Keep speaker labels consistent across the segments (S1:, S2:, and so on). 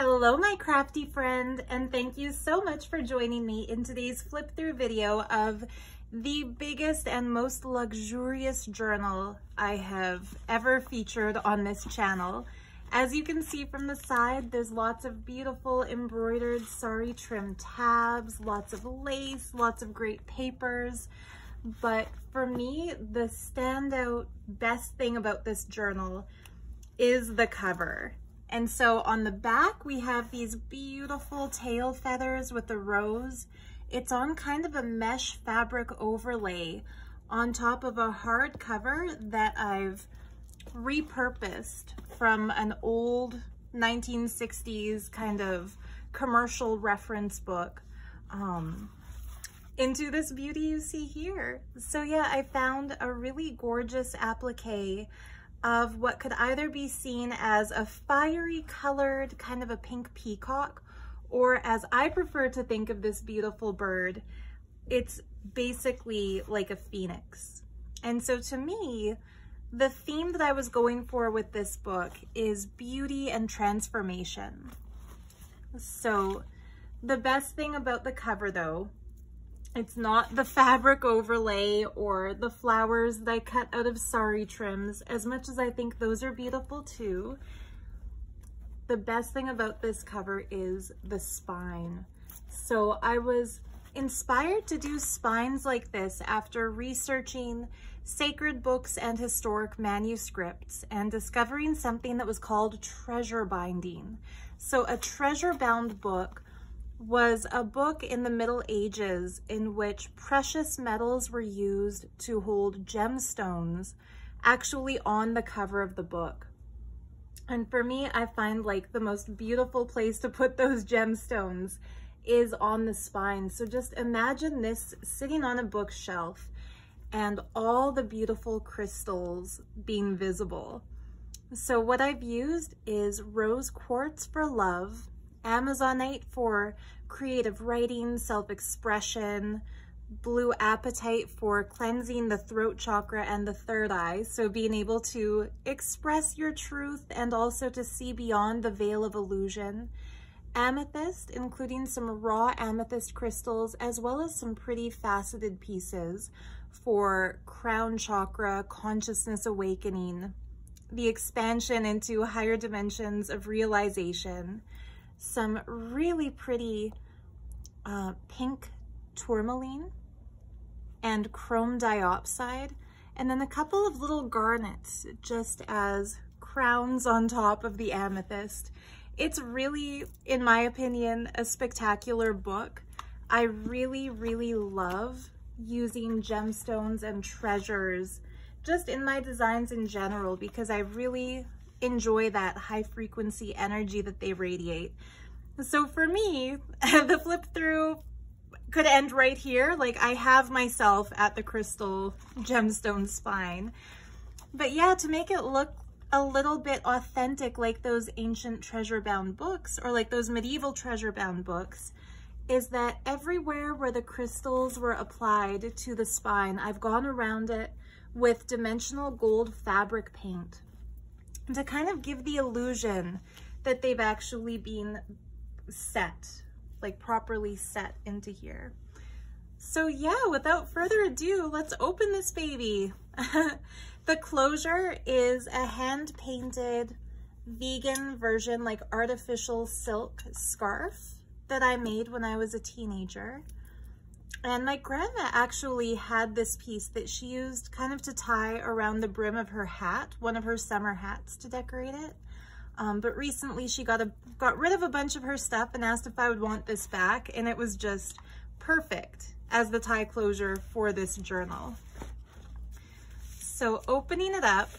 S1: Hello, my crafty friend, and thank you so much for joining me in today's flip through video of the biggest and most luxurious journal I have ever featured on this channel. As you can see from the side, there's lots of beautiful embroidered sari trim tabs, lots of lace, lots of great papers. But for me, the standout best thing about this journal is the cover. And so on the back, we have these beautiful tail feathers with the rose. It's on kind of a mesh fabric overlay on top of a hard cover that I've repurposed from an old 1960s kind of commercial reference book into this beauty you see here. So yeah, I found a really gorgeous applique of what could either be seen as a fiery colored kind of a pink peacock, or as I prefer to think of this beautiful bird, it's basically like a phoenix. And so to me, the theme that I was going for with this book is beauty and transformation. So the best thing about the cover though, it's not the fabric overlay or the flowers that I cut out of sari trims, as much as I think those are beautiful too. The best thing about this cover is the spine. So I was inspired to do spines like this after researching sacred books and historic manuscripts and discovering something that was called treasure binding. So a treasure bound book was a book in the Middle Ages in which precious metals were used to hold gemstones actually on the cover of the book. And for me, I find like the most beautiful place to put those gemstones is on the spine. So just imagine this sitting on a bookshelf and all the beautiful crystals being visible. So what I've used is rose quartz for love, Amazonite for creative writing, self-expression, blue apatite for cleansing the throat chakra and the third eye, so being able to express your truth and also to see beyond the veil of illusion, amethyst, including some raw amethyst crystals, as well as some pretty faceted pieces for crown chakra, consciousness awakening, the expansion into higher dimensions of realization, some really pretty pink tourmaline and chrome diopside, and then a couple of little garnets just as crowns on top of the amethyst. It's really, in my opinion, a spectacular book. I really, really love using gemstones and treasures just in my designs in general because I really enjoy that high frequency energy that they radiate. So for me, the flip through could end right here. Like I have myself at the crystal gemstone spine. But yeah, to make it look a little bit authentic like those ancient treasure bound books or like those medieval treasure bound books, is that everywhere where the crystals were applied to the spine, I've gone around it with dimensional gold fabric paint to kind of give the illusion that they've actually been set, like properly set into here. So yeah, without further ado, let's open this baby. The closure is a hand-painted vegan version, like artificial silk scarf that I made when I was a teenager. And my grandma actually had this piece that she used kind of to tie around the brim of her hat, one of her summer hats, to decorate it. But recently she got rid of a bunch of her stuff and asked if I would want this back, and it was just perfect as the tie closure for this journal. So opening it up,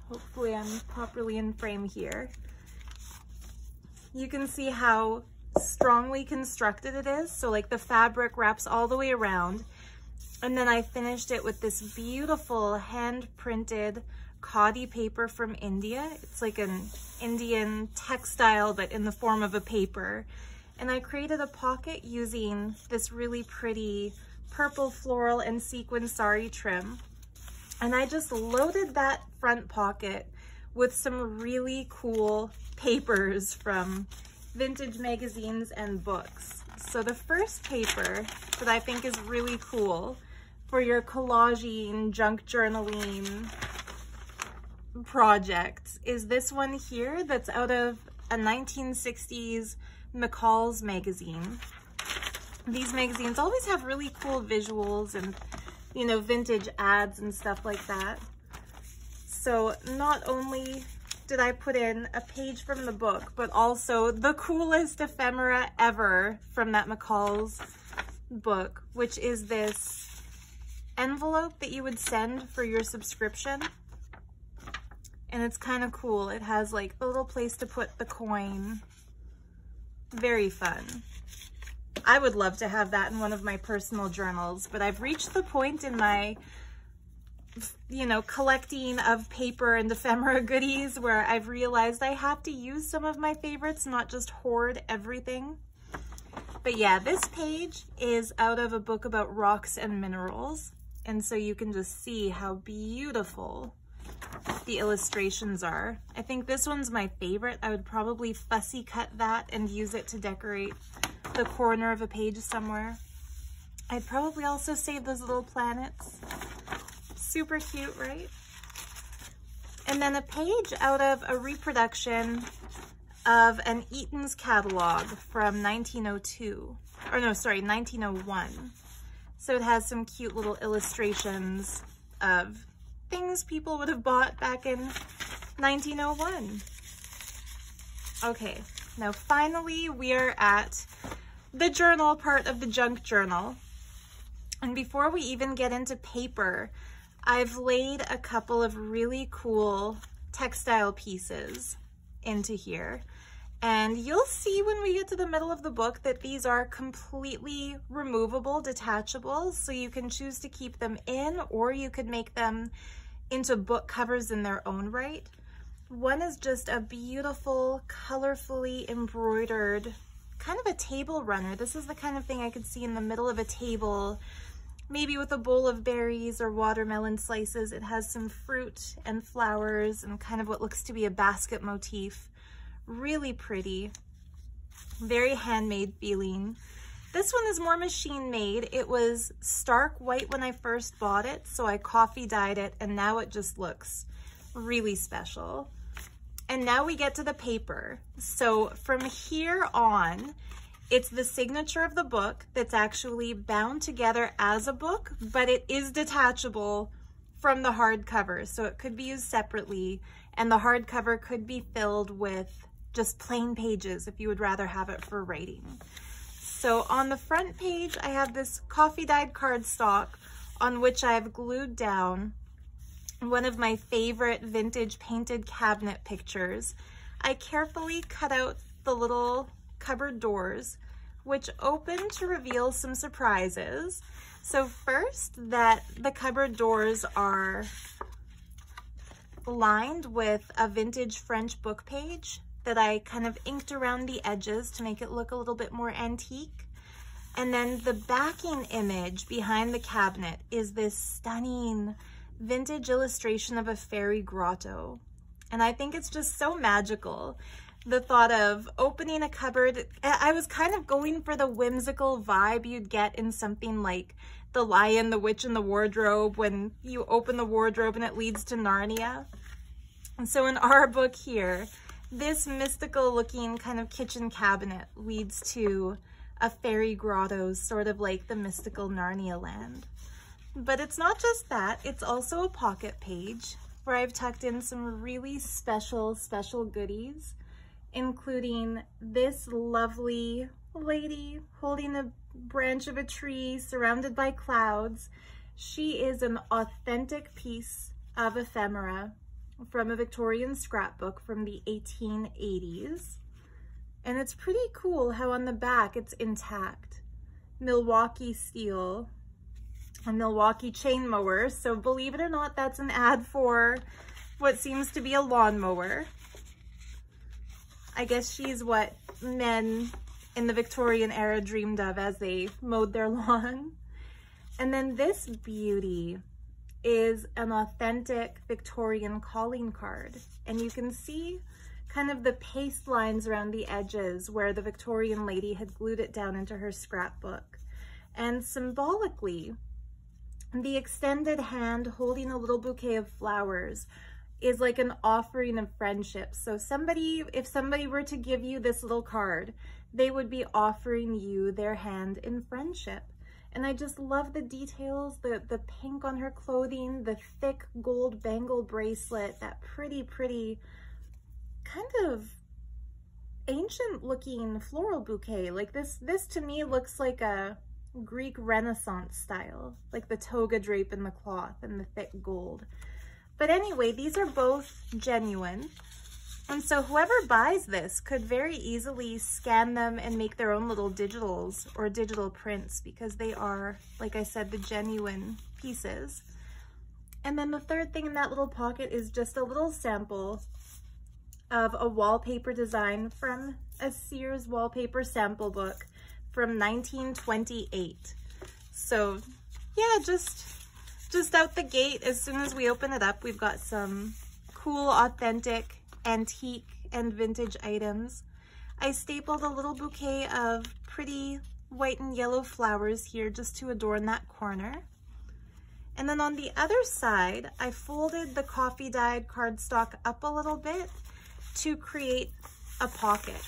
S1: hopefully I'm properly in frame here, you can see how strongly constructed it is. So like the fabric wraps all the way around, and then I finished it with this beautiful hand printed khadi paper from India. It's like an Indian textile, but in the form of a paper. And I created a pocket using this really pretty purple floral and sequin sari trim. And I just loaded that front pocket with some really cool papers from vintage magazines and books. So the first paper that I think is really cool for your collaging, junk journaling project is this one here that's out of a 1960s McCall's magazine. These magazines always have really cool visuals and, you know, vintage ads and stuff like that. So not only did I put in a page from the book, but also the coolest ephemera ever from that McCall's book, which is this envelope that you would send for your subscription. And it's kind of cool. It has like the little place to put the coin. Very fun. I would love to have that in one of my personal journals, but I've reached the point in my, you know, collecting of paper and ephemera goodies where I've realized I have to use some of my favorites, not just hoard everything. But yeah, this page is out of a book about rocks and minerals. And so you can just see how beautiful the illustrations are. I think this one's my favorite. I would probably fussy cut that and use it to decorate the corner of a page somewhere. I'd probably also save those little planets. Super cute, right? And then a page out of a reproduction of an Eaton's catalog from 1902. Or no, sorry, 1901. So it has some cute little illustrations of things people would have bought back in 1901. Okay, now finally we are at the journal part of the junk journal. And before we even get into paper, I've laid a couple of really cool textile pieces into here. And you'll see when we get to the middle of the book that these are completely removable, detachable, so you can choose to keep them in, or you could make them into book covers in their own right. One is just a beautiful, colorfully embroidered, kind of a table runner. This is the kind of thing I could see in the middle of a table, maybe with a bowl of berries or watermelon slices. It has some fruit and flowers and kind of what looks to be a basket motif. Really pretty, very handmade feeling. This one is more machine made. It was stark white when I first bought it, so I coffee dyed it, and now it just looks really special. And now we get to the paper. So from here on, it's the signature of the book that's actually bound together as a book, but it is detachable from the hardcover, so it could be used separately, and the hardcover could be filled with just plain pages if you would rather have it for writing. So on the front page, I have this coffee dyed cardstock on which I've glued down one of my favorite vintage painted cabinet pictures. I carefully cut out the little cupboard doors, which open to reveal some surprises. So first, that the cupboard doors are lined with a vintage French book page that I kind of inked around the edges to make it look a little bit more antique. And then the backing image behind the cabinet is this stunning vintage illustration of a fairy grotto. And I think it's just so magical. The thought of opening a cupboard, I was kind of going for the whimsical vibe you'd get in something like The Lion, the Witch, and the Wardrobe, when you open the wardrobe and it leads to Narnia. And so in our book here, this mystical looking kind of kitchen cabinet leads to a fairy grotto, sort of like the mystical Narnia land. But it's not just that, it's also a pocket page where I've tucked in some really special goodies, including this lovely lady holding a branch of a tree surrounded by clouds. She is an authentic piece of ephemera from a Victorian scrapbook from the 1880s. And it's pretty cool how on the back it's intact. Milwaukee steel, a Milwaukee chain mower. So believe it or not, that's an ad for what seems to be a lawnmower. I guess she's what men in the Victorian era dreamed of as they mowed their lawn. And then this beauty is an authentic Victorian calling card. And you can see kind of the paste lines around the edges where the Victorian lady had glued it down into her scrapbook. And symbolically, the extended hand holding a little bouquet of flowers is like an offering of friendship. So if somebody were to give you this little card, they would be offering you their hand in friendship. And I just love the details, the pink on her clothing, the thick gold bangle bracelet, that pretty kind of ancient looking floral bouquet. Like this to me looks like a Greek Renaissance style, like the toga drape in the cloth and the thick gold. But anyway, these are both genuine. And so whoever buys this could very easily scan them and make their own little digitals or digital prints, because they are, like I said, the genuine pieces. And then the third thing in that little pocket is just a little sample of a wallpaper design from a Sears wallpaper sample book from 1928. So yeah, just out the gate, as soon as we open it up, we've got some cool, authentic, antique, and vintage items. I stapled a little bouquet of pretty white and yellow flowers here just to adorn that corner. And then on the other side, I folded the coffee dyed cardstock up a little bit to create a pocket.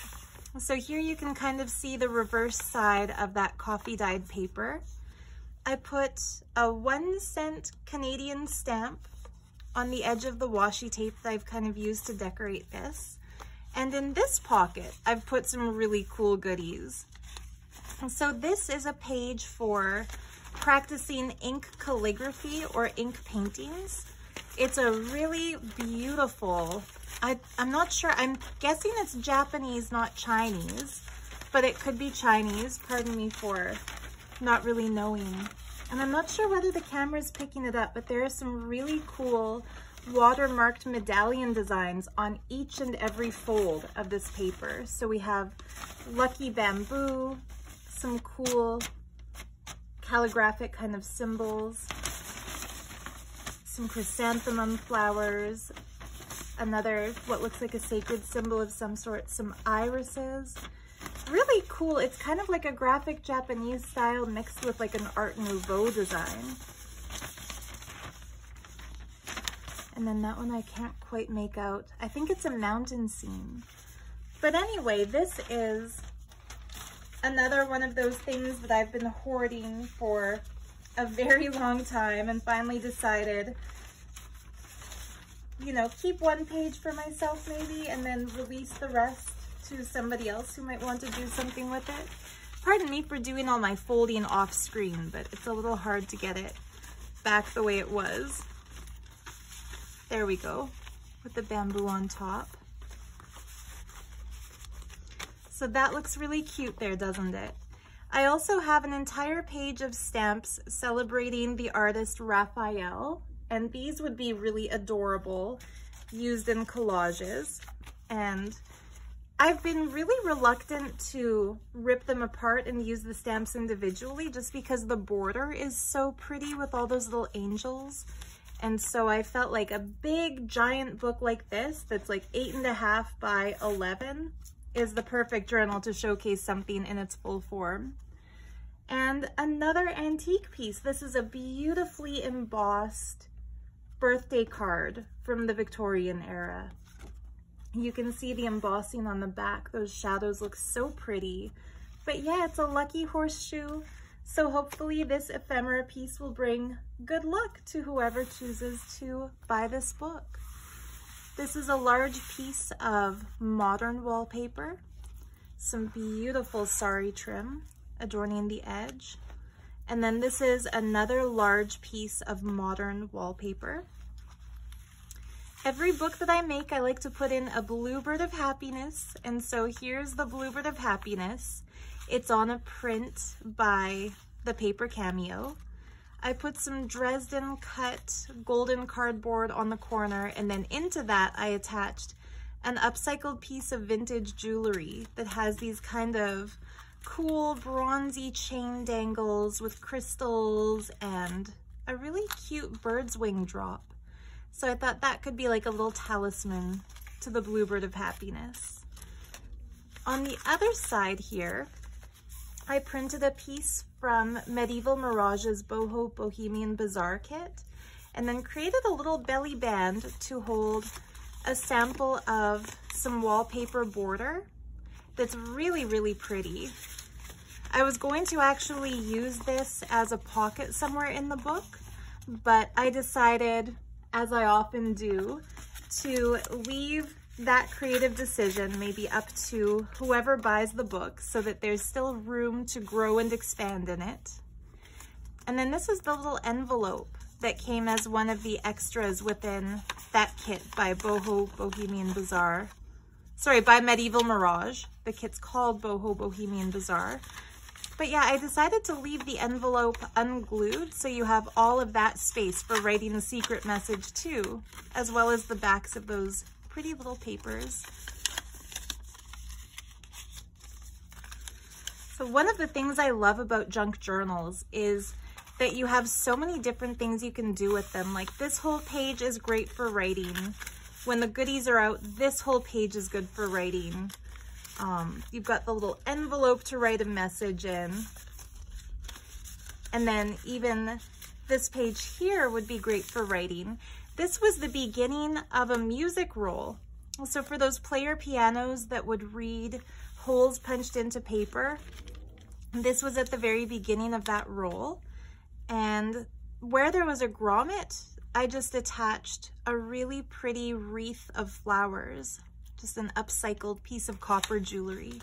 S1: So here you can kind of see the reverse side of that coffee dyed paper. I put a 1 cent Canadian stamp on the edge of the washi tape that I've kind of used to decorate this. And in this pocket, I've put some really cool goodies. So this is a page for practicing ink calligraphy or ink paintings. It's a really beautiful, I'm not sure, I'm guessing it's Japanese, not Chinese, but it could be Chinese. Pardon me for not really knowing. And I'm not sure whether the camera's picking it up, but there are some really cool watermarked medallion designs on each and every fold of this paper. So we have lucky bamboo, some cool calligraphic kind of symbols, some chrysanthemum flowers, another what looks like a sacred symbol of some sort, some irises. Really cool. It's kind of like a graphic Japanese style mixed with like an Art Nouveau design. And then that one I can't quite make out. I think it's a mountain scene. But anyway, this is another one of those things that I've been hoarding for a very long time and finally decided, you know, keep one page for myself maybe and then release the rest to somebody else who might want to do something with it. Pardon me for doing all my folding off screen, but it's a little hard to get it back the way it was. There we go, with the bamboo on top. So that looks really cute there, doesn't it? I also have an entire page of stamps celebrating the artist Raphael, and these would be really adorable used in collages. And I've been really reluctant to rip them apart and use the stamps individually just because the border is so pretty with all those little angels. And so I felt like a big giant book like this that's like 8.5 by 11 is the perfect journal to showcase something in its full form. And another antique piece. This is a beautifully embossed birthday card from the Victorian era. You can see the embossing on the back. Those shadows look so pretty. But yeah, it's a lucky horseshoe. So hopefully this ephemera piece will bring good luck to whoever chooses to buy this book. This is a large piece of modern wallpaper. Some beautiful sari trim adorning the edge. And then this is another large piece of modern wallpaper. Every book that I make, I like to put in a bluebird of happiness. And so here's the bluebird of happiness. It's on a print by the Paper Cameo. I put some Dresden cut golden cardboard on the corner, and then into that I attached an upcycled piece of vintage jewelry that has these kind of cool bronzy chain dangles with crystals and a really cute bird's wing drop. So I thought that could be like a little talisman to the Bluebird of Happiness. On the other side here, I printed a piece from Medieval Mirage's Boho Bohemian Bazaar kit, and then created a little belly band to hold a sample of some wallpaper border that's really, really pretty. I was going to actually use this as a pocket somewhere in the book, but I decided, as I often do, to leave that creative decision maybe up to whoever buys the book so that there's still room to grow and expand in it. And then this is the little envelope that came as one of the extras within that kit by Boho Bohemian Bazaar. Sorry, by Medieval Mirage. The kit's called Boho Bohemian Bazaar. But yeah, I decided to leave the envelope unglued so you have all of that space for writing a secret message too, as well as the backs of those pretty little papers. So one of the things I love about junk journals is that you have so many different things you can do with them. Like this whole page is great for writing. When the goodies are out, this whole page is good for writing. You've got the little envelope to write a message in. And then even this page here would be great for writing. This was the beginning of a music roll. So for those player pianos that would read holes punched into paper, this was at the very beginning of that roll. And where there was a grommet, I just attached a really pretty wreath of flowers, just an upcycled piece of copper jewelry.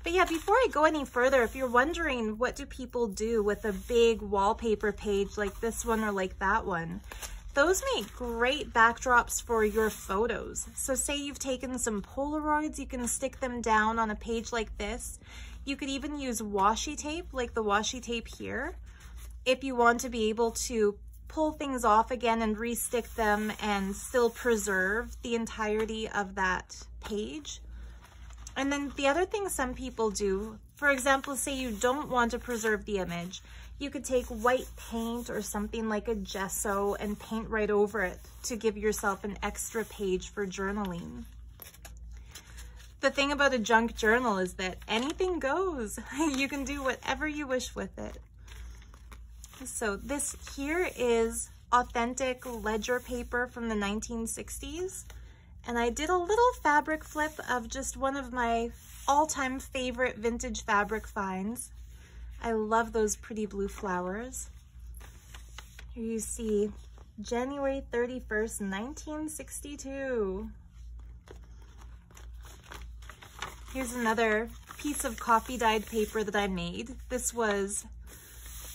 S1: But yeah, before I go any further, if you're wondering what do people do with a big wallpaper page like this one or like that one, those make great backdrops for your photos. So say you've taken some Polaroids, you can stick them down on a page like this. You could even use washi tape, like the washi tape here, if you want to be able to pull things off again and re-stick them and still preserve the entirety of that page. And then the other thing some people do, for example, say you don't want to preserve the image, you could take white paint or something like a gesso and paint right over it to give yourself an extra page for journaling. The thing about a junk journal is that anything goes. You can do whatever you wish with it. So this here is authentic ledger paper from the 1960s. And I did a little fabric flip of just one of my all-time favorite vintage fabric finds. I love those pretty blue flowers. Here you see January 31st, 1962. Here's another piece of coffee dyed paper that I made. This was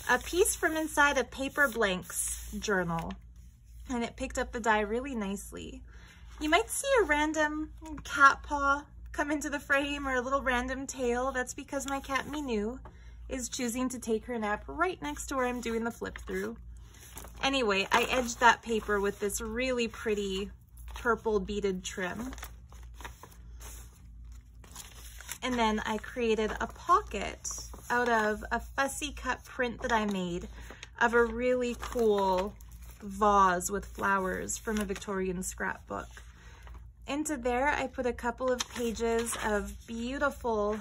S1: a piece from inside a Paper Blanks journal, and it picked up the dye really nicely. You might see a random cat paw come into the frame or a little random tail. That's because my cat Minu is choosing to take her nap right next to where I'm doing the flip through. Anyway, I edged that paper with this really pretty purple beaded trim. And then I created a pocket out of a fussy cut print that I made of a really cool vase with flowers from a Victorian scrapbook. Into there, I put a couple of pages of beautiful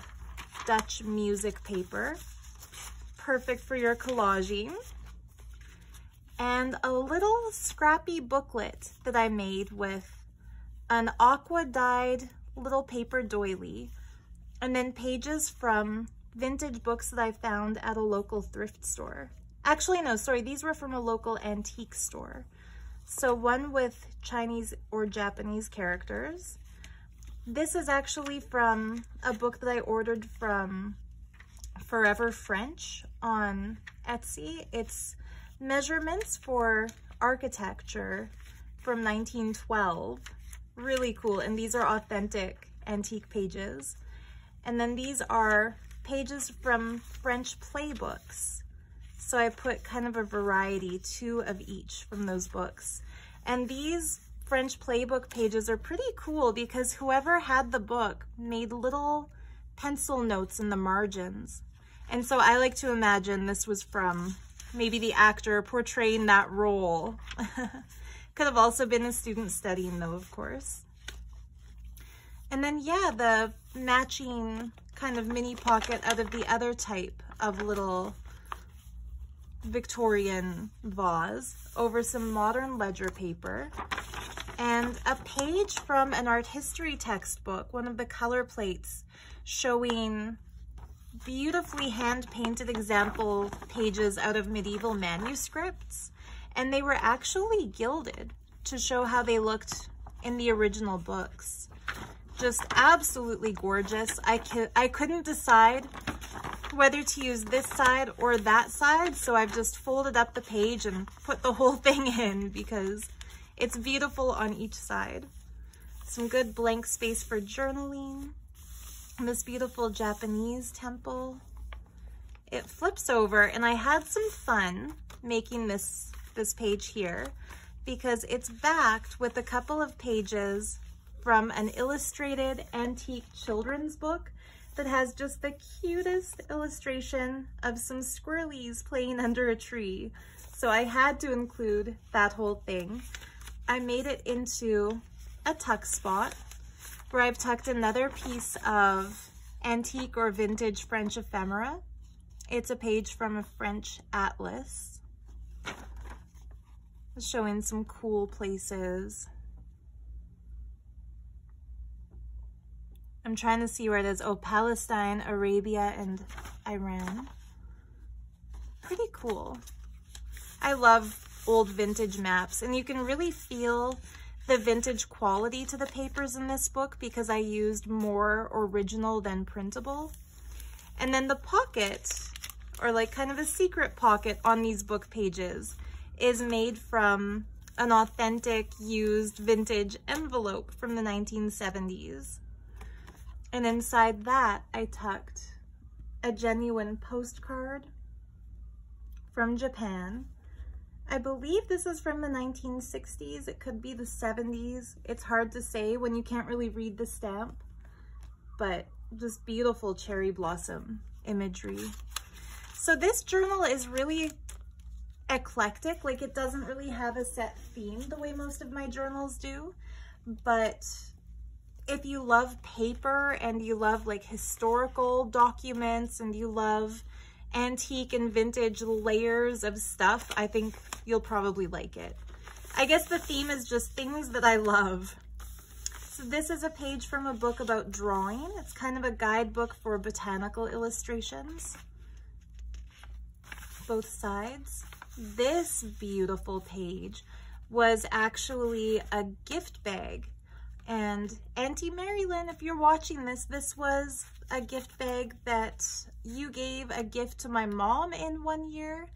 S1: Dutch music paper, perfect for your collaging, and a little scrappy booklet that I made with an aqua dyed little paper doily, and then pages from vintage books that I found at a local thrift store. Actually, no, sorry, these were from a local antique store. So one with Chinese or Japanese characters. This is actually from a book that I ordered from Forever French on Etsy. It's measurements for architecture from 1912. Really cool, and these are authentic antique pages. And then these are pages from French playbooks. So I put kind of a variety, 2 of each from those books. And these French playbook pages are pretty cool because whoever had the book made little pencil notes in the margins. And so I like to imagine this was from maybe the actor portraying that role. Could have also been a student studying though, of course. And then yeah, the matching kind of mini pocket out of the other type of little Victorian vase over some modern ledger paper, and a page from an art history textbook, one of the color plates showing beautifully hand-painted example pages out of medieval manuscripts, and they were actually gilded to show how they looked in the original books. Just absolutely gorgeous. I couldn't decide whether to use this side or that side, so I've just folded up the page and put the whole thing in because it's beautiful on each side. Some good blank space for journaling. This beautiful Japanese temple. It flips over, and I had some fun making this page here because it's backed with a couple of pages from an illustrated antique children's book that has just the cutest illustration of some squirrelies playing under a tree. So I had to include that whole thing. I made it into a tuck spot where I've tucked another piece of antique or vintage French ephemera. It's a page from a French atlas, showing some cool places. I'm trying to see where it is. Oh, Palestine, Arabia, and Iran. Pretty cool. I love old vintage maps, and you can really feel the vintage quality to the papers in this book because I used more original than printable. And then the pocket, or like kind of a secret pocket on these book pages, is made from an authentic used vintage envelope from the 1970s. And inside that, I tucked a genuine postcard from Japan. I believe this is from the 1960s. It could be the 70s. It's hard to say when you can't really read the stamp, but just beautiful cherry blossom imagery. So this journal is really eclectic. Like, it doesn't really have a set theme the way most of my journals do, but if you love paper and you love like historical documents and you love antique and vintage layers of stuff, I think you'll probably like it. I guess the theme is just things that I love. So this is a page from a book about drawing. It's kind of a guidebook for botanical illustrations. Both sides. This beautiful page was actually a gift bag. And Auntie Marilyn, if you're watching this, this was a gift bag that you gave a gift to my mom in one year,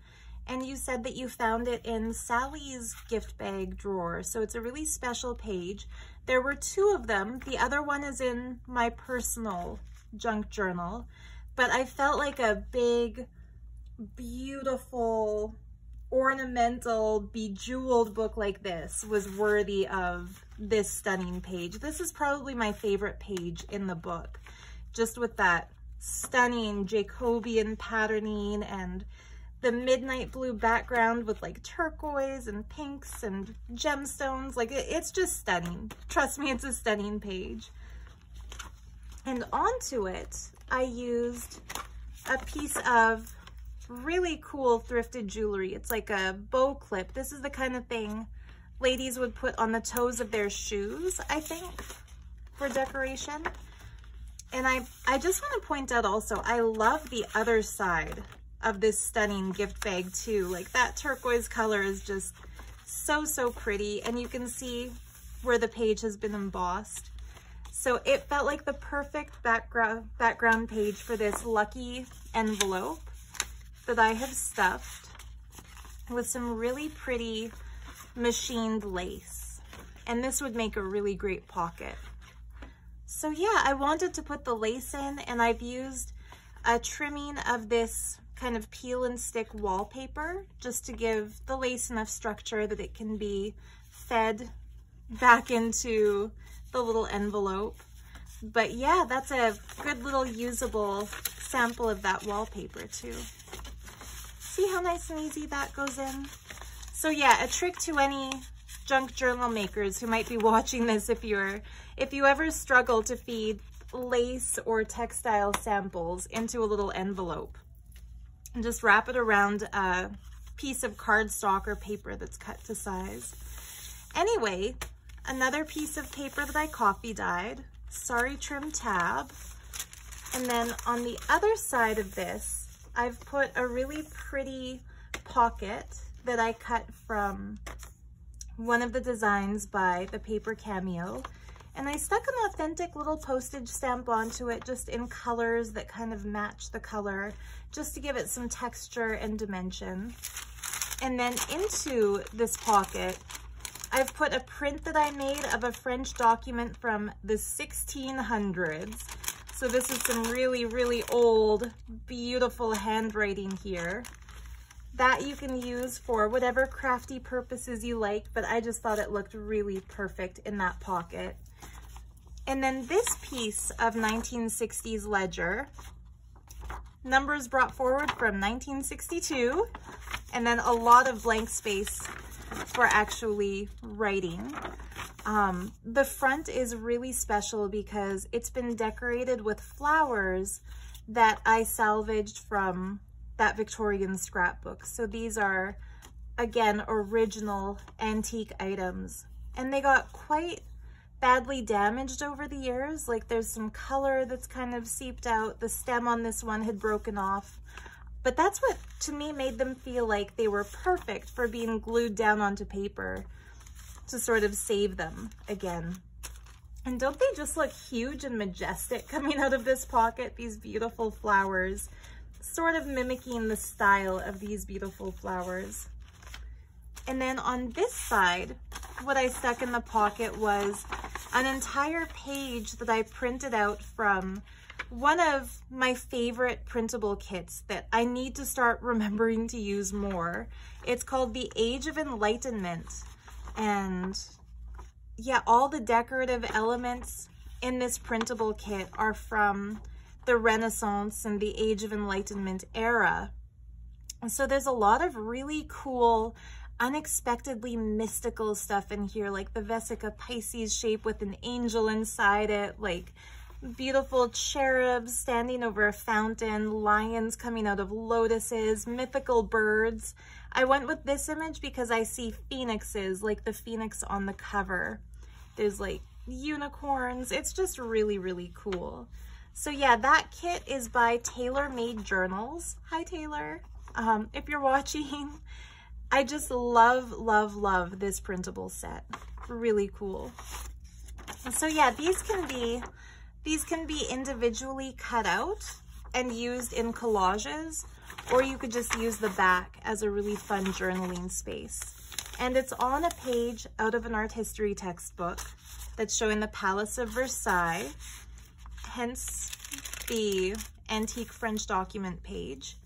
S1: and you said that you found it in Sally's gift bag drawer. So it's a really special page. There were two of them. The other one is in my personal junk journal, but I felt like a big, beautiful, ornamental, bejeweled book like this was worthy of this stunning page. This is probably my favorite page in the book, just with that stunning Jacobean patterning and the midnight blue background with like turquoise and pinks and gemstones. Like, it's just stunning. Trust me, it's a stunning page. And onto it, I used a piece of really cool thrifted jewelry. It's like a bow clip. This is the kind of thing ladies would put on the toes of their shoes, I think, for decoration. And I just want to point out also, I love the other side of this stunning gift bag too. Like, that turquoise color is just so, so pretty. And you can see where the page has been embossed. So it felt like the perfect background page for this lucky envelope that I have stuffed with some really pretty machined lace. And this would make a really great pocket. So yeah, I wanted to put the lace in, and I've used a trimming of this kind of peel and stick wallpaper just to give the lace enough structure that it can be fed back into the little envelope. But yeah, that's a good little usable sample of that wallpaper too. See how nice and easy that goes in? So yeah, a trick to any junk journal makers who might be watching this, if you ever struggle to feed lace or textile samples into a little envelope, and just wrap it around a piece of cardstock or paper that's cut to size. Anyway, another piece of paper that I coffee dyed, sorry trim tab. And then on the other side of this, I've put a really pretty pocket that I cut from one of the designs by the Paper Cameo. And I stuck an authentic little postage stamp onto it, just in colors that kind of match the color, just to give it some texture and dimension. And then into this pocket, I've put a print that I made of a French document from the 1600s. So this is some really, really old, beautiful handwriting here that you can use for whatever crafty purposes you like, but I just thought it looked really perfect in that pocket. And then this piece of 1960s ledger, numbers brought forward from 1962, and then a lot of blank space for actually writing. The front is really special because it's been decorated with flowers that I salvaged from that Victorian scrapbook. So these are, again, original antique items, and they got quite badly damaged over the years. Like, there's some color that's kind of seeped out. The stem on this one had broken off, but that's what to me made them feel like they were perfect for being glued down onto paper to sort of save them again. And don't they just look huge and majestic coming out of this pocket? These beautiful flowers, sort of mimicking the style of these beautiful flowers. And then on this side, what I stuck in the pocket was an entire page that I printed out from one of my favorite printable kits that I need to start remembering to use more. It's called The Age of Enlightenment. And yeah, all the decorative elements in this printable kit are from the Renaissance and the Age of Enlightenment era. And so there's a lot of really cool, unexpectedly mystical stuff in here, like the Vesica Pisces shape with an angel inside it, like beautiful cherubs standing over a fountain, lions coming out of lotuses, mythical birds. I went with this image because I see phoenixes, like the phoenix on the cover. There's like unicorns. It's just really, really cool. So yeah, that kit is by Tailor Made Journals. Hi, Taylor. If you're watching, I just love, love, love this printable set. Really cool. So yeah, these can be individually cut out and used in collages, or you could just use the back as a really fun journaling space. And it's on a page out of an art history textbook that's showing the Palace of Versailles, hence the antique French document page.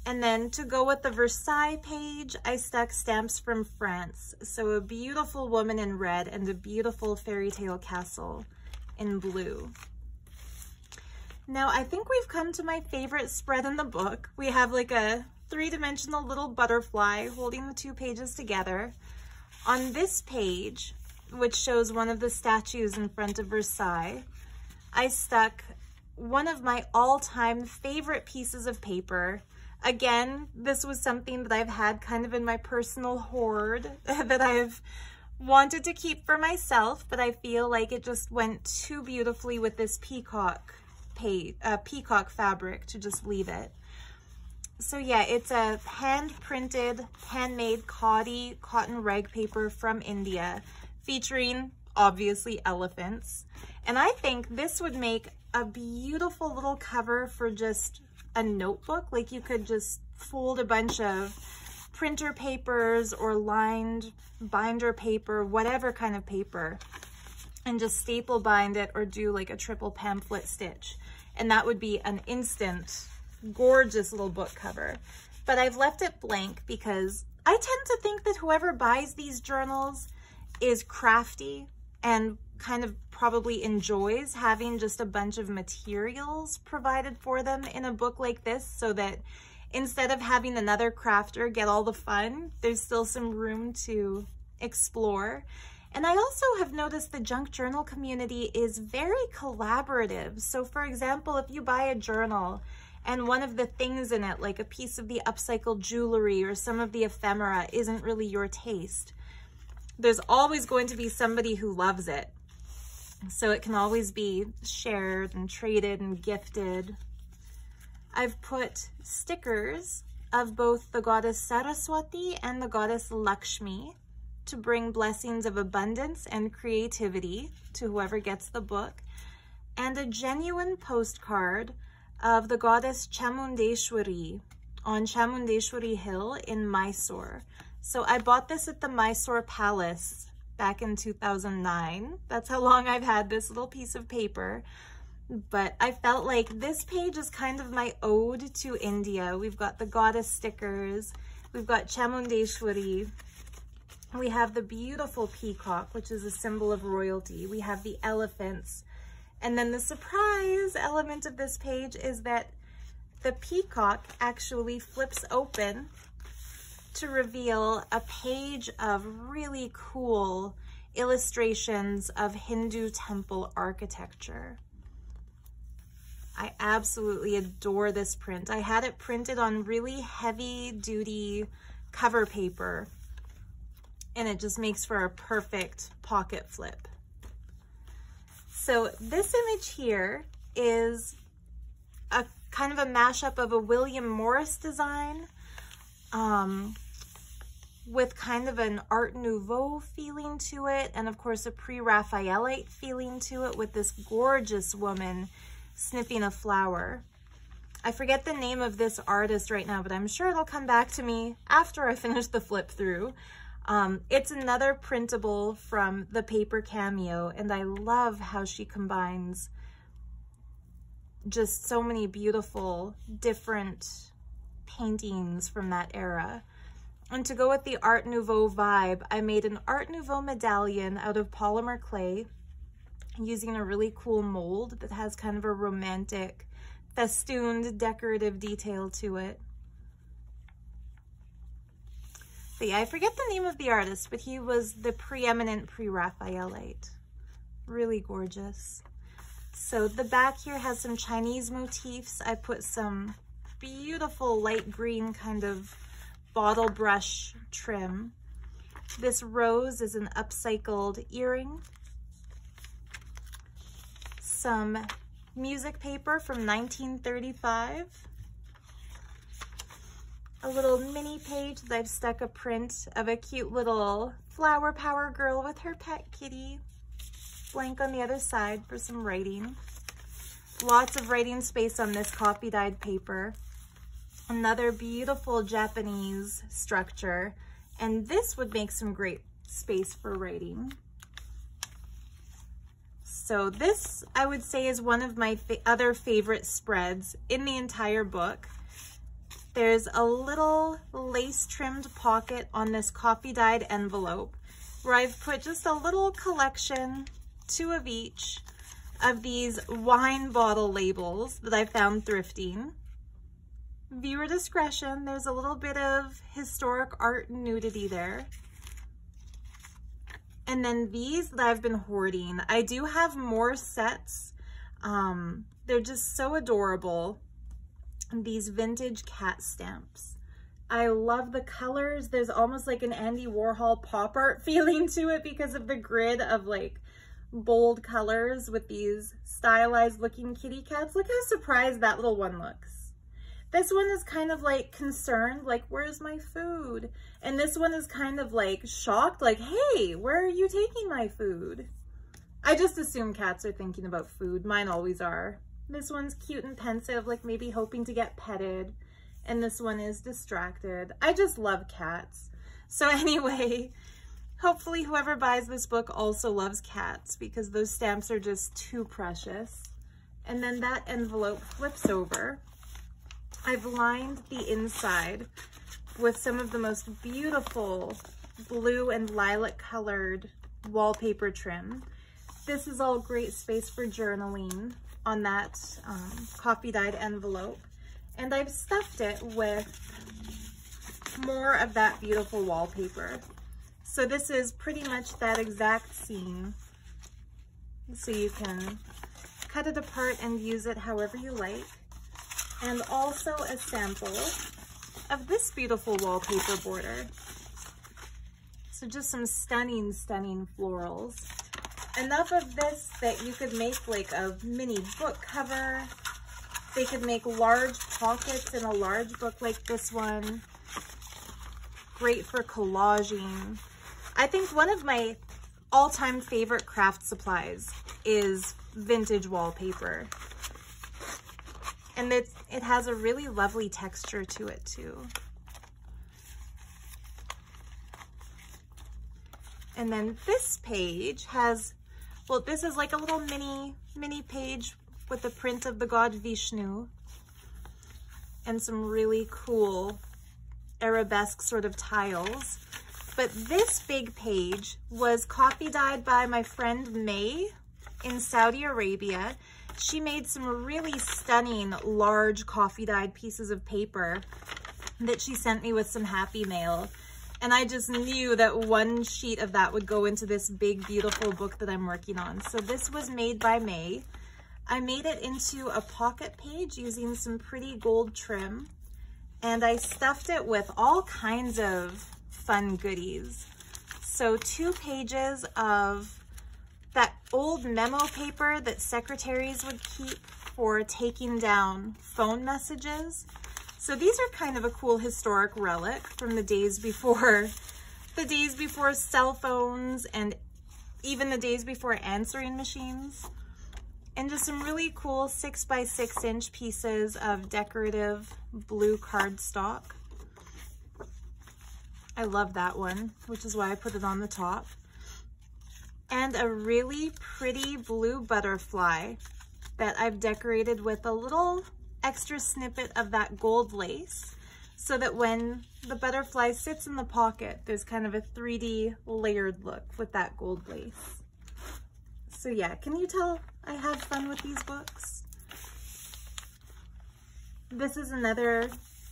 S1: And then to go with the Versailles page, I stuck stamps from France. So a beautiful woman in red and a beautiful fairy tale castle in blue. Now I think we've come to my favorite spread in the book. We have like a three-dimensional little butterfly holding the two pages together. On this page, which shows one of the statues in front of Versailles, I stuck one of my all-time favorite pieces of paper. Again, this was something that I've had kind of in my personal hoard that I've wanted to keep for myself, but I feel like it just went too beautifully with this peacock fabric to just leave it. So yeah, it's a hand-printed, handmade khadi cotton rag paper from India, featuring obviously elephants. And I think this would make a beautiful little cover for just a notebook. Like, you could just fold a bunch of printer papers or lined binder paper, whatever kind of paper, and just staple bind it or do like a triple pamphlet stitch. And that would be an instant, gorgeous little book cover. But I've left it blank because I tend to think that whoever buys these journals is crafty and kind of probably enjoys having just a bunch of materials provided for them in a book like this, so that instead of having another crafter get all the fun, there's still some room to explore. And I also have noticed the junk journal community is very collaborative. So for example, if you buy a journal and one of the things in it, like a piece of the upcycled jewelry or some of the ephemera, isn't really your taste, there's always going to be somebody who loves it. So it can always be shared and traded and gifted. I've put stickers of both the goddess Saraswati and the goddess Lakshmi to bring blessings of abundance and creativity to whoever gets the book, and a genuine postcard of the goddess Chamundeshwari on Chamundeshwari Hill in Mysore. So I bought this at the Mysore Palace back in 2009. That's how long I've had this little piece of paper. But I felt like this page is kind of my ode to India. We've got the goddess stickers, we've got Chamundeshwari, we have the beautiful peacock, which is a symbol of royalty, we have the elephants, and then the surprise element of this page is that the peacock actually flips open to reveal a page of really cool illustrations of Hindu temple architecture. I absolutely adore this print. I had it printed on really heavy duty cover paper, and it just makes for a perfect pocket flip. So this image here is a kind of a mashup of a William Morris design with kind of an Art Nouveau feeling to it, and of course a pre-Raphaelite feeling to it, with this gorgeous woman snipping a flower. I forget the name of this artist right now, but I'm sure it'll come back to me after I finish the flip through. It's another printable from the paper cameo, and I love how she combines just so many beautiful different paintings from that era. And to go with the Art Nouveau vibe, I made an Art Nouveau medallion out of polymer clay using a really cool mold that has kind of a romantic, festooned, decorative detail to it. But yeah, I forget the name of the artist, but he was the preeminent pre-Raphaelite. Really gorgeous. So the back here has some Chinese motifs. I put some beautiful light green kind of bottle brush trim. This rose is an upcycled earring. Some music paper from 1935. A little mini page that I've stuck a print of a cute little flower power girl with her pet kitty. Blank on the other side for some writing. Lots of writing space on this coffee dyed paper. Another beautiful Japanese structure, and this would make some great space for writing. So this, I would say, is one of my other favorite spreads in the entire book. There's a little lace trimmed pocket on this coffee dyed envelope where I've put just a little collection, 2 of each, of these wine bottle labels that I found thrifting. Viewer discretion, there's a little bit of historic art and nudity there. And then these that I've been hoarding. I do have more sets. They're just so adorable. These vintage cat stamps. I love the colors. There's almost like an Andy Warhol pop art feeling to it because of the grid of like bold colors with these stylized looking kitty cats. Look how surprised that little one looks. This one is kind of like concerned, like, where's my food? And this one is kind of like shocked, like, hey, where are you taking my food? I just assume cats are thinking about food. Mine always are. This one's cute and pensive, like maybe hoping to get petted. And this one is distracted. I just love cats. So anyway, hopefully whoever buys this book also loves cats because those stamps are just too precious. And then that envelope flips over. I've lined the inside with some of the most beautiful blue and lilac colored wallpaper trim. This is all great space for journaling on that coffee dyed envelope. And I've stuffed it with more of that beautiful wallpaper. So this is pretty much that exact scene. So you can cut it apart and use it however you like. And also a sample of this beautiful wallpaper border. So just some stunning, stunning florals. Enough of this that you could make like a mini book cover. They could make large pockets in a large book like this one. Great for collaging. I think one of my all-time favorite craft supplies is vintage wallpaper. And it has a really lovely texture to it too. And then this page has, well, this is like a little mini page with the print of the god Vishnu and some really cool arabesque sort of tiles. But this big page was coffee dyed by my friend May in Saudi Arabia. She made some really stunning large coffee dyed pieces of paper that she sent me with some happy mail. And I just knew that one sheet of that would go into this big, beautiful book that I'm working on. So this was made by May. I made it into a pocket page using some pretty gold trim. And I stuffed it with all kinds of fun goodies. So 2 pages of that old memo paper that secretaries would keep for taking down phone messages. So these are kind of a cool historic relic from the days before cell phones and even the days before answering machines. And just some really cool 6 by 6 inch pieces of decorative blue cardstock. I love that one, which is why I put it on the top. And a really pretty blue butterfly that I've decorated with a little extra snippet of that gold lace, so that when the butterfly sits in the pocket, there's kind of a 3D layered look with that gold lace. So yeah, can you tell I have fun with these books? This is another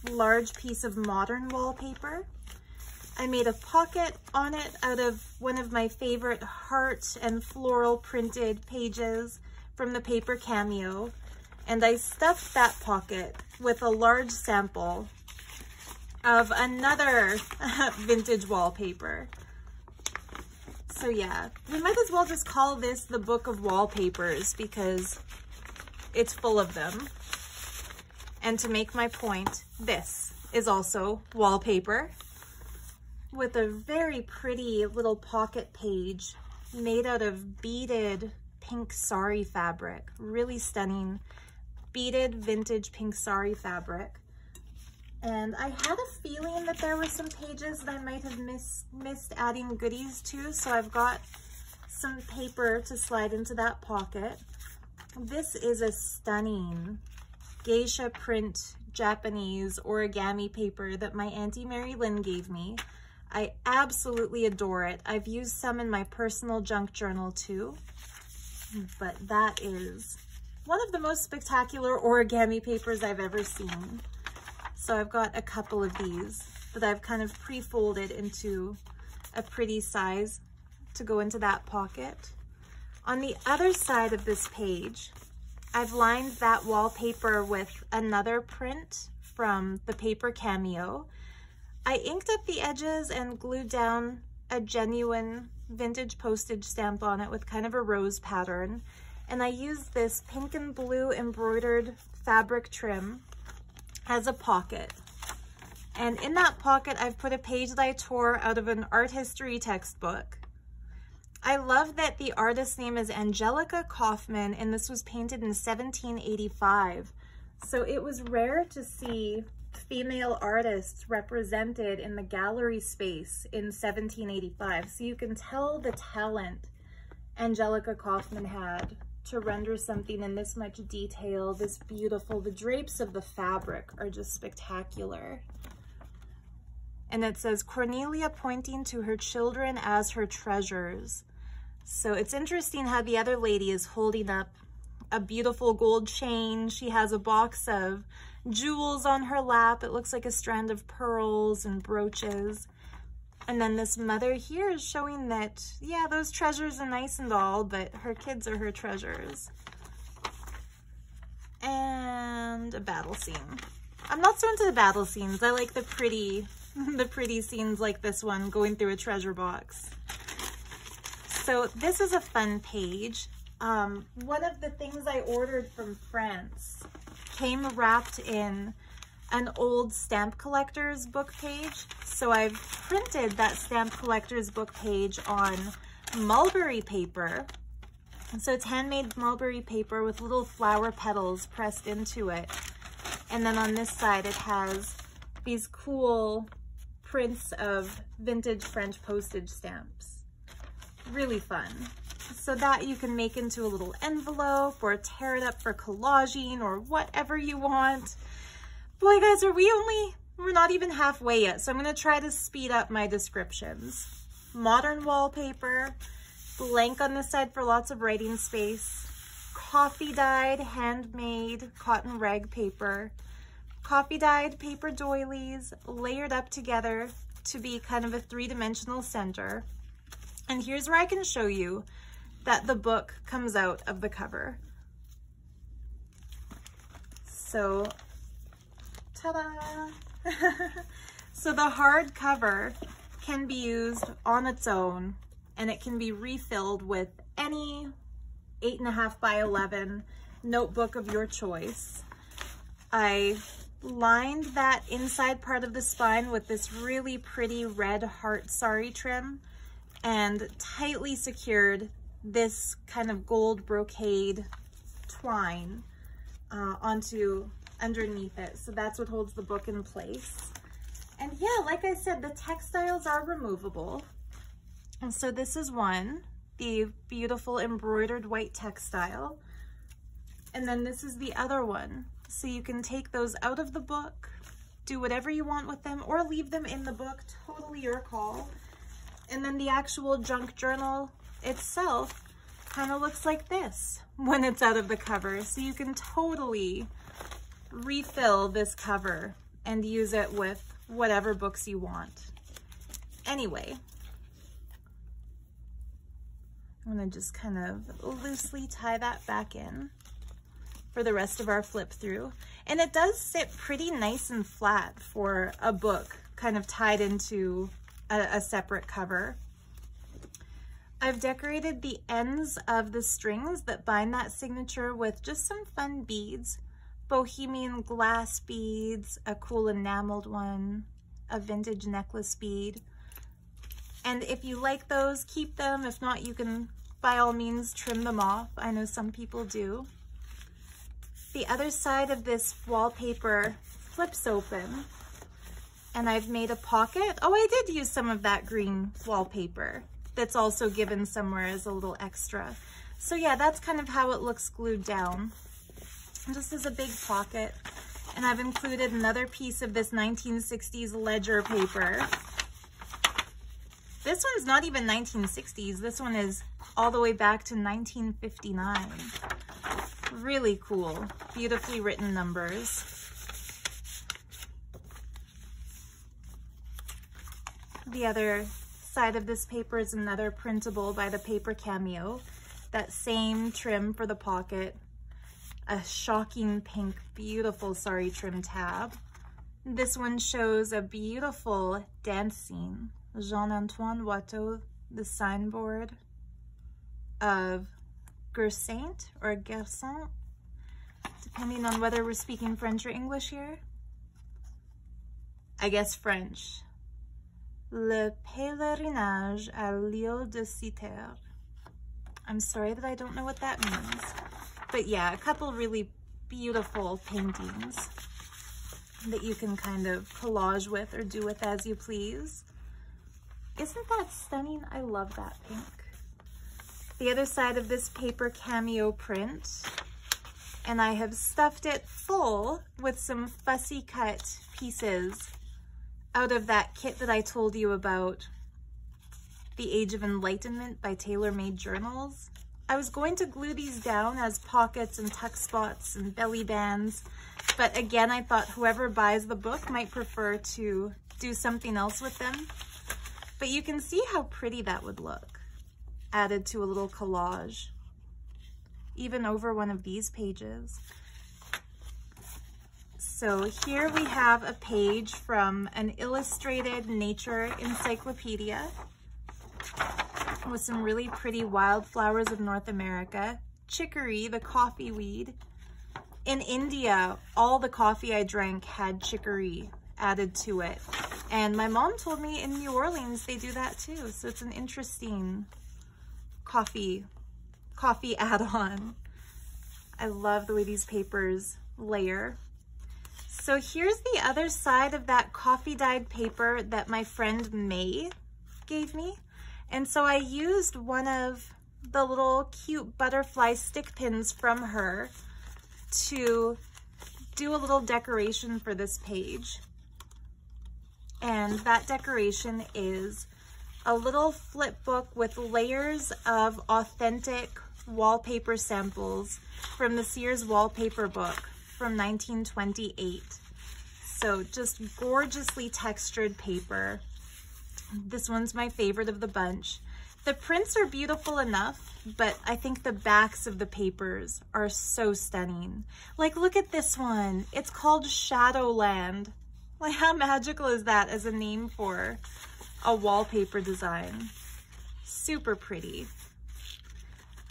S1: large piece of modern wallpaper. I made a pocket on it out of one of my favorite heart and floral printed pages from the paper Cameo. And I stuffed that pocket with a large sample of another vintage wallpaper. So yeah, we might as well just call this the Book of Wallpapers because it's full of them. And to make my point, this is also wallpaper with a very pretty little pocket page made out of beaded pink sari fabric. Really stunning beaded vintage pink sari fabric. And I had a feeling that there were some pages that I might have missed adding goodies to, so I've got some paper to slide into that pocket. This is a stunning geisha print Japanese origami paper that my Auntie Mary Lynn gave me. I absolutely adore it. I've used some in my personal junk journal too, but that is one of the most spectacular origami papers I've ever seen. So I've got a couple of these that I've kind of pre-folded into a pretty size to go into that pocket. On the other side of this page, I've lined that wallpaper with another print from the paper Cameo. I inked up the edges and glued down a genuine vintage postage stamp on it with kind of a rose pattern. And I used this pink and blue embroidered fabric trim as a pocket. And in that pocket, I've put a page that I tore out of an art history textbook. I love that the artist's name is Angelica Kaufman, and this was painted in 1785. So it was rare to see female artists represented in the gallery space in 1785. So you can tell the talent Angelica Kaufman had to render something in this much detail, this beautiful. The drapes of the fabric are just spectacular. And it says, Cornelia pointing to her children as her treasures. So it's interesting how the other lady is holding up a beautiful gold chain. She has a box of jewels on her lap. It looks like a strand of pearls and brooches. And then this mother here is showing that, yeah, those treasures are nice and all, but her kids are her treasures. And a battle scene. I'm not so into the battle scenes. I like the pretty scenes like this one, going through a treasure box. So this is a fun page. One of the things I ordered from France came wrapped in an old stamp collector's book page. So I've printed that stamp collector's book page on mulberry paper. And so it's handmade mulberry paper with little flower petals pressed into it. And then on this side, it has these cool prints of vintage French postage stamps. Really fun. So that you can make into a little envelope or tear it up for collaging or whatever you want. Boy, guys, we're not even halfway yet. So I'm going to try to speed up my descriptions. Modern wallpaper, blank on this side for lots of writing space, coffee dyed, handmade cotton rag paper, coffee dyed paper doilies layered up together to be kind of a three-dimensional center. And here's where I can show you that the book comes out of the cover. So, ta-da! So the hard cover can be used on its own, and it can be refilled with any 8.5 by 11 notebook of your choice. I lined that inside part of the spine with this really pretty red heart sari trim and tightly secured this kind of gold brocade twine onto underneath it. So that's what holds the book in place. And yeah, like I said, the textiles are removable. And so this is one, the beautiful embroidered white textile. And then this is the other one. So you can take those out of the book, do whatever you want with them, or leave them in the book, totally your call. And then the actual junk journal itself kind of looks like this when it's out of the cover. So you can totally refill this cover and use it with whatever books you want. Anyway, I'm gonna just kind of loosely tie that back in for the rest of our flip through. And it does sit pretty nice and flat for a book kind of tied into a separate cover. I've decorated the ends of the strings that bind that signature with just some fun beads. Bohemian glass beads, a cool enameled one, a vintage necklace bead. And if you like those, keep them. If not, you can by all means trim them off. I know some people do. The other side of this wallpaper flips open, and I've made a pocket. Oh, I did use some of that green wallpaper that's also given somewhere as a little extra. So yeah, that's kind of how it looks glued down. Just as a big pocket. And I've included another piece of this 1960s ledger paper. This one's not even 1960s. This one is all the way back to 1959. Really cool, beautifully written numbers. The other side of this paper is another printable by the Paper Cameo. That same trim for the pocket. A shocking pink, beautiful sari trim tab. This one shows a beautiful dance scene. Jean-Antoine Watteau, the signboard of Gersaint or Gersaint, depending on whether we're speaking French or English here. I guess French. Le pèlerinage à l'île de Citer. I'm sorry that I don't know what that means. But yeah, a couple really beautiful paintings that you can kind of collage with or do with as you please. Isn't that stunning? I love that pink. The other side of this Paper Cameo print, and I have stuffed it full with some fussy cut pieces out of that kit that I told you about, The Age of Enlightenment by Tailor Made Journals. I was going to glue these down as pockets and tuck spots and belly bands, but again, I thought whoever buys the book might prefer to do something else with them. But you can see how pretty that would look, added to a little collage, even over one of these pages. So here we have a page from an illustrated nature encyclopedia with some really pretty wildflowers of North America. Chicory, the coffee weed. In India, all the coffee I drank had chicory added to it. And my mom told me in New Orleans they do that too. So it's an interesting coffee add-on. I love the way these papers layer. So here's the other side of that coffee dyed paper that my friend May gave me. And so I used one of the little cute butterfly stick pins from her to do a little decoration for this page. And that decoration is a little flip book with layers of authentic wallpaper samples from the Sears wallpaper book from 1928. So just gorgeously textured paper. This one's my favorite of the bunch. The prints are beautiful enough, but I think the backs of the papers are so stunning. Like, look at this one. It's called Shadowland. Like, how magical is that as a name for a wallpaper design? Super pretty.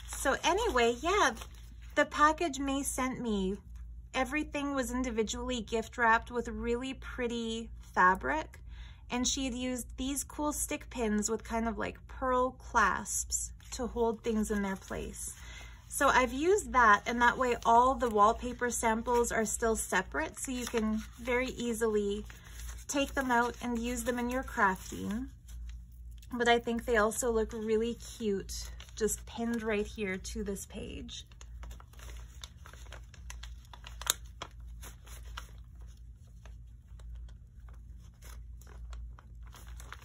S1: So anyway, yeah, the package May sent me, everything was individually gift wrapped with really pretty fabric. And she had used these cool stick pins with kind of like pearl clasps to hold things in their place. So I've used that, and that way all the wallpaper samples are still separate, so you can very easily take them out and use them in your crafting. But I think they also look really cute, just pinned right here to this page.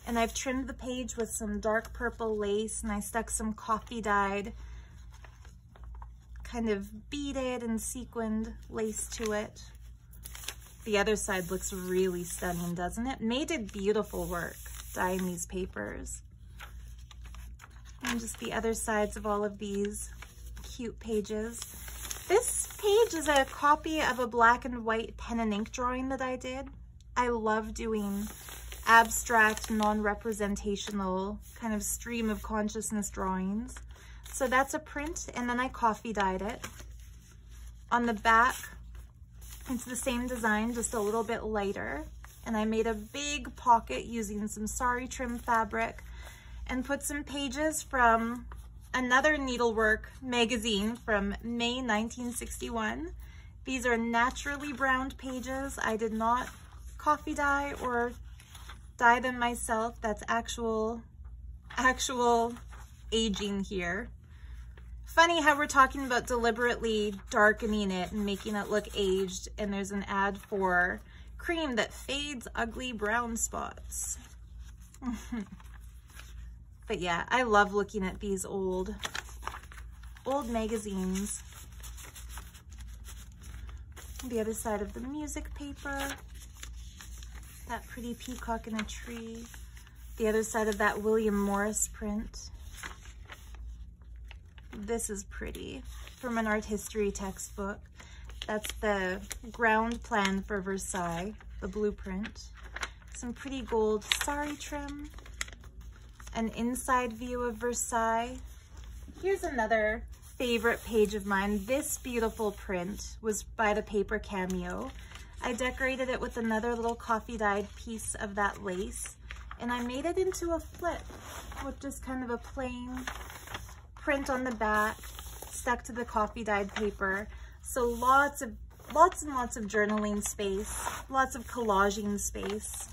S1: And I've trimmed the page with some dark purple lace, and I stuck some coffee dyed, kind of beaded and sequined lace to it. The other side looks really stunning, doesn't it? May did beautiful work dyeing these papers. And just the other sides of all of these cute pages. This page is a copy of a black and white pen and ink drawing that I did. I love doing abstract, non-representational kind of stream of consciousness drawings. So that's a print, and then I coffee dyed it. On the back, it's the same design, just a little bit lighter. And I made a big pocket using some sari trim fabric and put some pages from another needlework magazine from May 1961. These are naturally browned pages. I did not coffee dye or dye them myself. That's actual aging here. Funny how we're talking about deliberately darkening it and making it look aged, and there's an ad for cream that fades ugly brown spots. But yeah, I love looking at these old magazines. The other side of the music paper. That pretty peacock in a tree. The other side of that William Morris print. This is pretty, from an art history textbook. That's the ground plan for Versailles, the blueprint. Some pretty gold sari trim. An inside view of Versailles. Here's another favorite page of mine. This beautiful print was by the Paper Cameo. I decorated it with another little coffee dyed piece of that lace, and I made it into a flip with just kind of a plain print on the back stuck to the coffee dyed paper. So lots and lots of journaling space, lots of collaging space.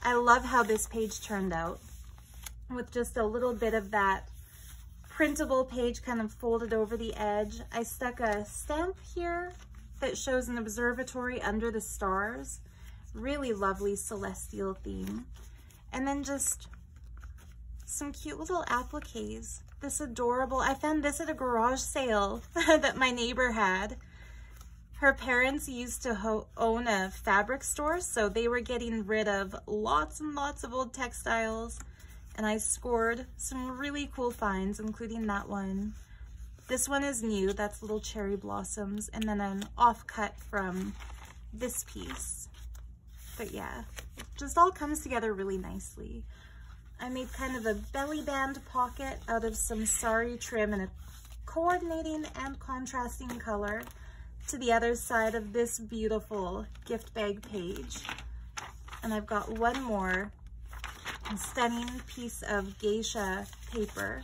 S1: I love how this page turned out with just a little bit of that printable page kind of folded over the edge. I stuck a stamp here that shows an observatory under the stars. Really lovely celestial theme. And then just some cute little appliques. this adorable, I found this at a garage sale that my neighbor had. Her parents used to own a fabric store, so they were getting rid of lots and lots of old textiles, and I scored some really cool finds, including that one. This one is new, that's little cherry blossoms, and then an offcut from this piece. But yeah, it just all comes together really nicely. I made kind of a belly band pocket out of some sari trim in a coordinating and contrasting color to the other side of this beautiful gift bag page. And I've got one more stunning piece of geisha paper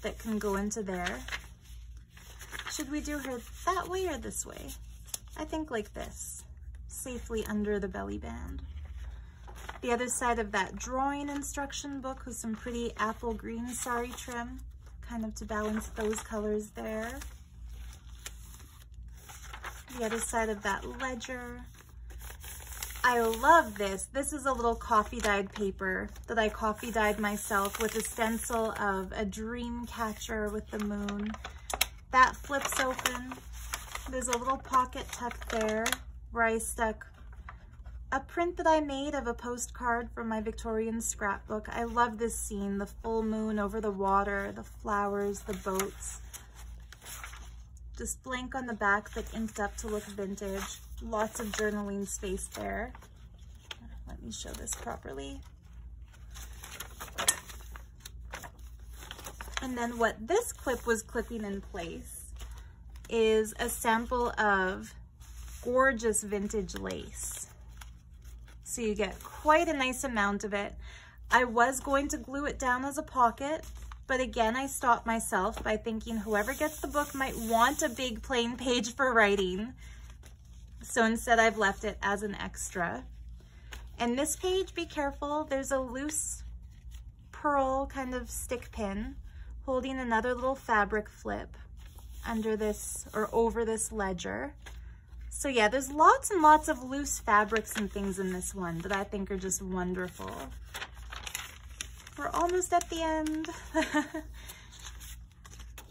S1: that can go into there. Should we do her that way or this way? I think like this, safely under the belly band. The other side of that drawing instruction book with some pretty apple green sari trim, kind of to balance those colors there. The other side of that ledger. I love this. This is a little coffee dyed paper that I coffee dyed myself with a stencil of a dream catcher with the moon. That flips open. There's a little pocket tucked there where I stuck a print that I made of a postcard from my Victorian scrapbook. I love this scene, the full moon over the water, the flowers, the boats. Just blank on the back, but inked up to look vintage. Lots of journaling space there. Let me show this properly. And then what this clip was clipping in place is a sample of gorgeous vintage lace. So you get quite a nice amount of it. I was going to glue it down as a pocket, but again, I stopped myself by thinking whoever gets the book might want a big plain page for writing. So instead I've left it as an extra. And this page, be careful, there's a loose pearl kind of stick pin holding another little fabric flip under this or over this ledger. So yeah, there's lots and lots of loose fabrics and things in this one that I think are just wonderful. We're almost at the end.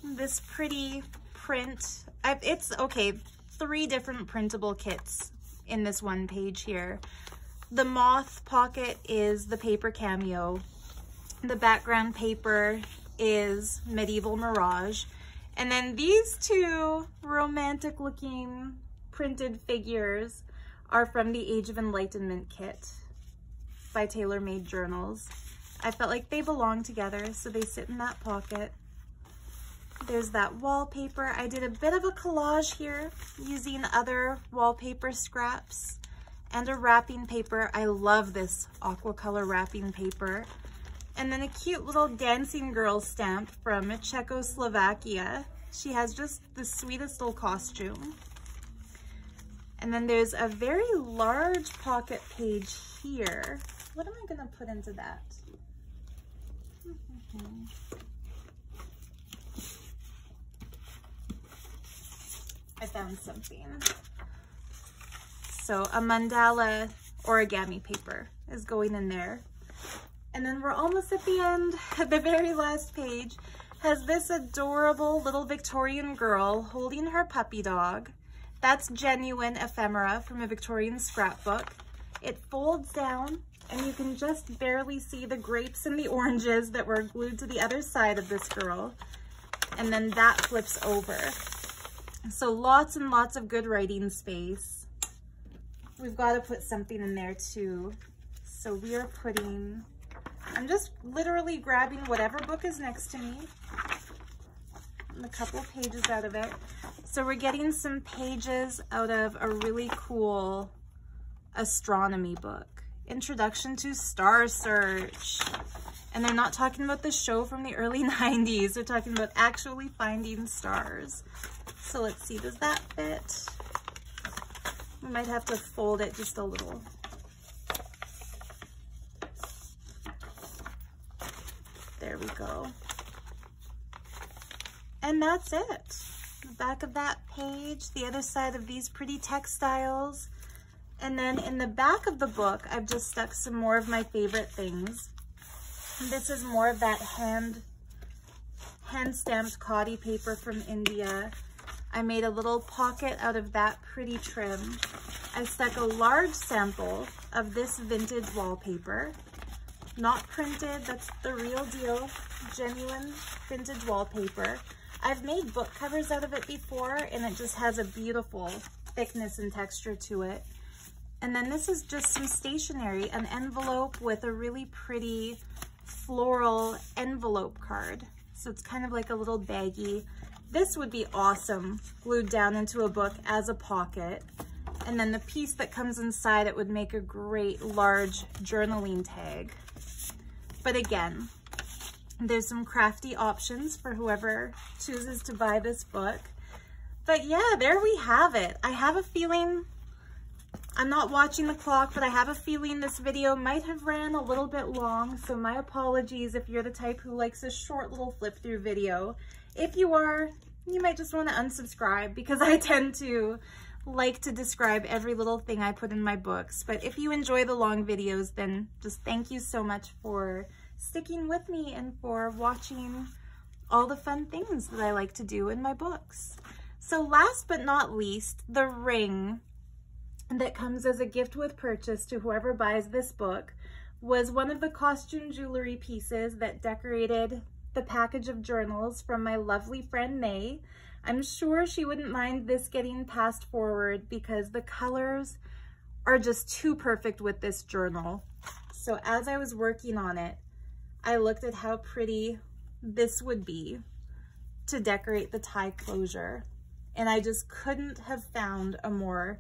S1: This pretty print, it's okay, 3 different printable kits in this one page here. The moth pocket is the paper cameo. The background paper is Medieval Mirage. And then these 2 romantic looking printed figures are from the Age of Enlightenment kit by Tailor Made Journals. I felt like they belong together, so they sit in that pocket. There's that wallpaper. I did a bit of a collage here using other wallpaper scraps and a wrapping paper. I love this aqua color wrapping paper. And then a cute little dancing girl stamp from Czechoslovakia. She has just the sweetest little costume. And then there's a very large pocket page here. What am I gonna put into that? I found something. So a mandala origami paper is going in there. And then we're almost at the end. The very last page has this adorable little Victorian girl holding her puppy dog. That's genuine ephemera from a Victorian scrapbook. It folds down and you can just barely see the grapes and the oranges that were glued to the other side of this girl. And then that flips over. So lots and lots of good writing space. We've got to put something in there too. So we are putting, I'm just literally grabbing whatever book is next to me, and a couple pages out of it. So we're getting some pages out of a really cool astronomy book, Introduction to Star Search. And they're not talking about the show from the early 90s. They're talking about actually finding stars. So let's see, does that fit? We might have to fold it just a little. There we go. And that's it. The back of that page, the other side of these pretty textiles. And then in the back of the book, I've just stuck some more of my favorite things. And this is more of that hand stamped khadi paper from India. I made a little pocket out of that pretty trim. I stuck a large sample of this vintage wallpaper. Not printed, that's the real deal, genuine vintage wallpaper. I've made book covers out of it before, and it just has a beautiful thickness and texture to it. And then this is just some stationery, an envelope with a really pretty floral envelope card. So it's kind of like a little baggie. This would be awesome glued down into a book as a pocket. And then the piece that comes inside it would make a great large journaling tag. But again, there's some crafty options for whoever chooses to buy this book. But yeah, there we have it. I have a feeling, I'm not watching the clock, but I have a feeling this video might have ran a little bit long. So my apologies if you're the type who likes a short little flip through video. If you are, you might just want to unsubscribe because I tend to like to describe every little thing I put in my books. But if you enjoy the long videos, then just thank you so much for sticking with me and for watching all the fun things that I like to do in my books. So last but not least, the ring that comes as a gift with purchase to whoever buys this book was one of the costume jewelry pieces that decorated the package of journals from my lovely friend May. I'm sure she wouldn't mind this getting passed forward because the colors are just too perfect with this journal. So as I was working on it, I looked at how pretty this would be to decorate the tie closure. And I just couldn't have found a more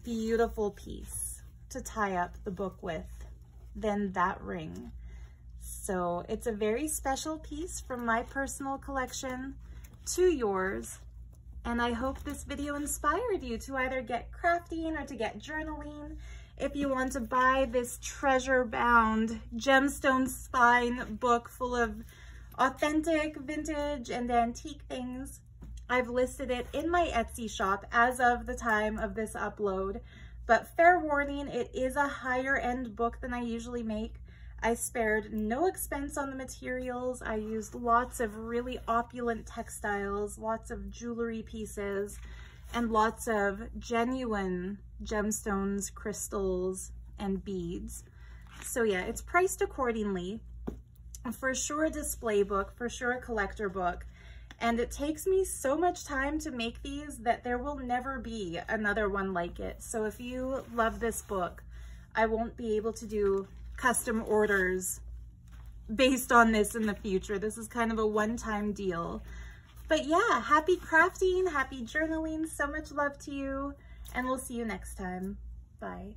S1: beautiful piece to tie up the book with than that ring. So it's a very special piece from my personal collection to yours. And I hope this video inspired you to either get crafting or to get journaling. If you want to buy this treasure-bound gemstone spine book full of authentic, vintage, and antique things, I've listed it in my Etsy shop as of the time of this upload. But fair warning, it is a higher end book than I usually make. I spared no expense on the materials. I used lots of really opulent textiles, lots of jewelry pieces, and lots of genuine gemstones, crystals, and beads. So yeah, it's priced accordingly. For sure a display book, for sure a collector book. And it takes me so much time to make these that there will never be another one like it. So if you love this book, I won't be able to do custom orders based on this in the future. This is kind of a one-time deal. But yeah, happy crafting, happy journaling, so much love to you, and we'll see you next time. Bye.